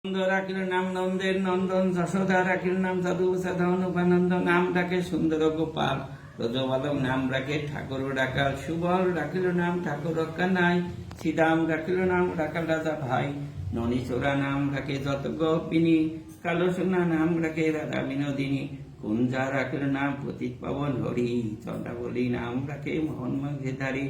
নন্দ রাখিল নাম নন্দের নন্দন, যশোদা রাখিল নাম যদুসাধন উপানন্দ, নাম ডাকে সুন্দর গোপাল, ব্রজবালক নাম রাখে ঠাকুর ডাকাল, সুবল রাখিল নাম ঠাকুর রক্ষা নাই, শ্রীদাম রাখিল নাম রাখাল রাজা ভাই, ননীচোরা নাম রাখে যত গোপিনী, কালো সোনা নাম রাখে রাধা বিনোদিনী, কুঞ্জা রাখিল নাম পতিত পাবন হরি, চন্দ্রাবলী নাম রাখে মোহন মাঝেধারী,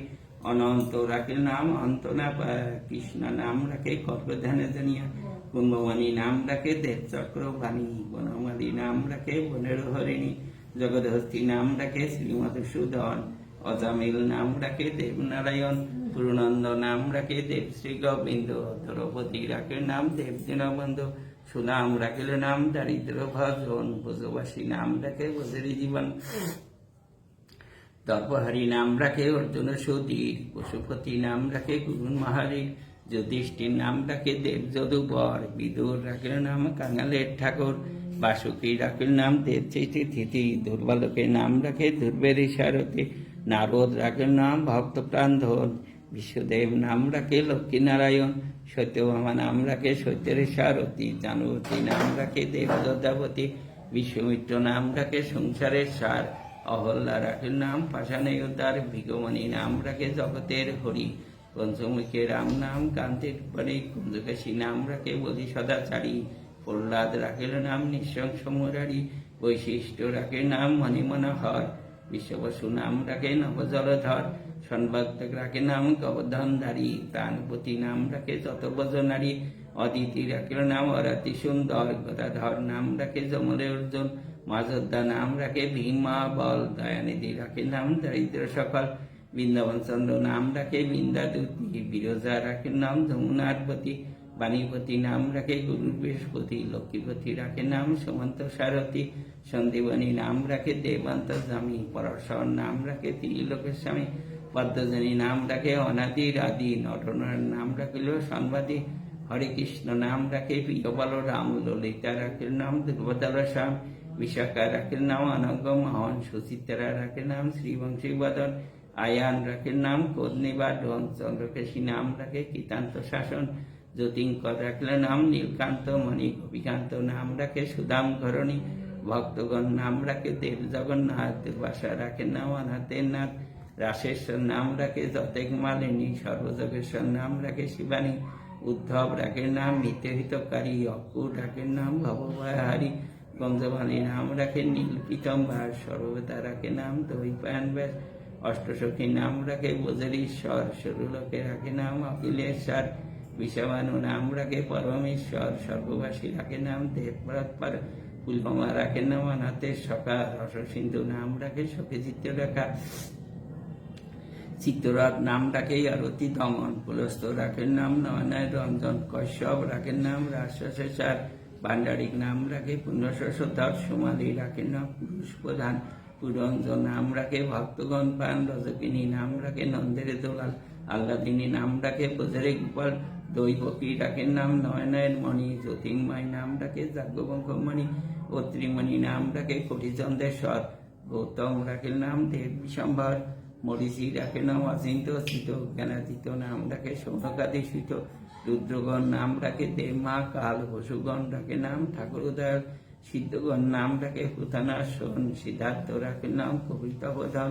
অনন্ত রাখিল নাম অন্ত না পায়, কৃষ্ণ নাম রাখে কর্কধানে জানিয়া, কুম্ভবাণী নাম রাখে দেব চক্র বাণী, বনমালী নাম রাখে বনের হরিণী, জগদহস্তি নাম রাখে শ্রীমধুসূদন, অজামিল নাম রাখে দেবনারায়ণ, পুরনন্দ নাম রাখে দেব শ্রী গোবিন্দ, দ্রৌপদী রাখে নাম দেব দীনবন্ধু, সুনাম রাখিল নাম দারিদ্র ভজন, ব্রজবাসী নাম রাখে ব্রজের জীবন, দর্পহারী নাম রাখে অর্জুন সুধীর, পশুপতি নাম রাখে গুরুন মহারীর, যুধিষ্ঠির নাম রাখে দেব যদুবর, বিদুর রাখিল নাম কাঙালের ঠাকুর, বাসুকী রাখিল নাম দেব চিঠি, দুর্বালকের নাম রাখে দুর্বের সারথী, নারদ রাখিল নাম ভক্ত প্রাণধন, বিশ্বদেব নাম রাখে লক্ষ্মীনারায়ণ, সত্যভামা নাম রাখে সত্যের সারথী, জানুবতী নাম রাখে দেব লজ্জাবতী, বিশ্বমিত্র নাম রাখে সংসারের সার, অহল্যা রাখিল নাম পাষাণে উদ্ধার, ভিগমণি নাম রাখে জগতের হরি, পঞ্চমুখী রাম নাম কান্তির পরি, কুঞ্জকেশী নাম রাখে বলি সদাচারী, প্রহ্লাদ রাখিল নাম নিঃশংস মুরারি, বৈশিষ্ট্য রাখে নাম মণিমনোহর, বিশ্ববসু নাম রাখে নবজলধর, সন্বর্তক রাখে নাম গবর্ধনধারী, প্রাণপতি নাম রাখে যতবজ নারী, অদিতি রাখিল নাম অরাতি সুন্দর, গদাধর নাম রাখে যমলে অর্জুন, মাজোদ্ধা নাম রাখে ভীমা বল, দয়ানিধি রাখে নাম দারিদ্র সকল, বৃন্দাবন চন্দ্র নাম রাখে বৃন্দাদূতি, বিরজা রাখে নাম যমুনার পতি, বাণীপতি নাম রাখে গুরু বৃহস্পতি, লক্ষ্মীপতি রাখে নাম সুমন্ত সারথী, সন্দীবনী নাম রাখে দেবান্তর্যামী, পরশ্বর নাম রাখে ত্রিলোকের স্বামী, পদ্মজনী নাম রাখে অনাদির আদি, নটনার নাম রাখিল সংবাদী, হরে কৃষ্ণ নাম রাখে প্রিয়বল রাম, ললিতা রাখিল নাম দুর্বদল শ্যাম, বিশাখা রাখিল নাম অনঙ্গ মোহন, সুচিত্রা রাখিল নাম শ্রীবংশী বদন, আয়ান রাখিল নাম কোদনিবাদন, চন্দ্রকেশী নাম রাখে কীতান্ত শাসন, জ্যোতিঙ্কর রাখিল নাম নীলকান্ত মণি, গোপীকান্ত নাম রাখে সুদাম ঘরণী, ভক্তগণ নাম রাখে দেব জগন্নাথ, দুর্বাসা রাখে নাম অনাথের নাথ, রাশেশ্বর নাম রাখে যতেক মালিনী, সর্বযোগেশ্বর নাম রাখে শিবানী, উদ্ধব রাখে নাম নিত্যহিতকারী, অকুর রাখে নাম ভবভয়হারী, গঞ্জবাণী নাম রাখে নীল পীতম্বর, সর্বদা রাখে নাম দৈপায়ন ব্যাস, অষ্টসখী নাম রাখে বোঝের ঈশ্বর, সরুলোকে রাখে নাম অখিলেশ্বর, বিষবাণু নাম রাখে পরমেশ্বর, সর্ববাসী রাখে নাম দেবপরাৎপর, ফুলকমা রাখে নাম অনাথের সখা, রসসিন্ধু নাম রাখে সখী চিত্ররেখা, চিত্তরথ নাম রাখে আরতি দমন, পুলস্ত রাখেন নাম নয়নায় রঞ্জন, কশ্যপ রাখেন নাম রাজশেষার, ভান্ডারিক নাম রাখে পুণ্যশোধর, সোমালী রাখেন নাম পুরুষ প্রধান, পুরঞ্জন নাম রাখে ভক্তগণ পান, রজকিনী নাম রাখে নন্দের দোলাল, আল্লাদিনী নাম রাখে ব্রজের গোপাল, দৈবকী রাখেন নাম নয়নের মণি, জ্যোতির্ময় নাম রাখে যাজ্ঞবঙ্কমণি, অত্রিমণি নাম রাখে কোটিচন্দ্রেশ্বর, গৌতম রাখেন নাম দেব বিশম্ভর, মরিচি রাখে নাম অচিন্ত স্থিত, জ্ঞানাতীত নাম রাখে সৌনকাদিসিত, রুদ্রগণ নাম রাখে দেব মা কাল, বসুগণ রাখে নাম ঠাকুর উদয়, সিদ্ধগণ নাম রাখে পুথানাশন, সিদ্ধার্থ রাখে নাম কবিতাবধান,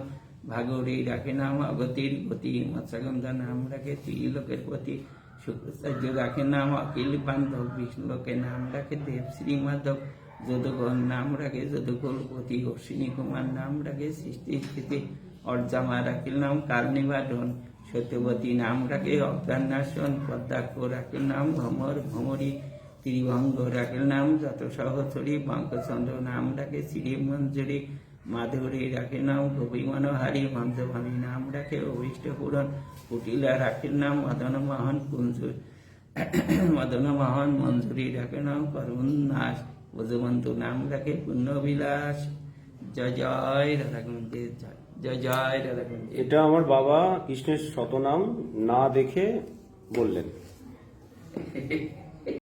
ভাগরী রাখে নাম অগতির গতি, মৎস্যগন্ধা নাম রাখে ত্রিলোকের পতি, শুক্রাচার্য রাখে নাম অখিল বান্ধব, বিষ্ণুলোকের নাম রাখে দেব শ্রী মাধব, যদুগণ নাম রাখে যদুকুলপতি, অশ্বিনী কুমার নাম রাখে সৃষ্টি স্থিতি, অর্জামা রাখিল নাম কাল নিবারণ, সত্যবতী নাম রাখে অজ্ঞানাশন, পদ্মাক্ষ রাখিল নাম ভ্রমর ভ্রমরী, ত্রিভঙ্গ রাখিল নাম যত সহচরী, বঙ্কচন্দ্র নাম রাখে শ্রীমঞ্জুরি, মাধুরী রাখে নাম কবি মনোহারী, মঞ্জবাণী নাম রাখে অভীষ্ট পূরণ, কুটিলা রাখিল নাম মদন মোহন কুঞ্জুর, মদন মোহন, মঞ্জুরি রাখে নাম করুণ নাশ, ব্রজবন্ধু নাম রাখে পুণ্যবিলাস। জয় জয় রাধাকুঞ্জ, জয় জয় রাধাকুঞ্জ। এটা আমার বাবা কৃষ্ণের শতনাম না দেখে বললেন।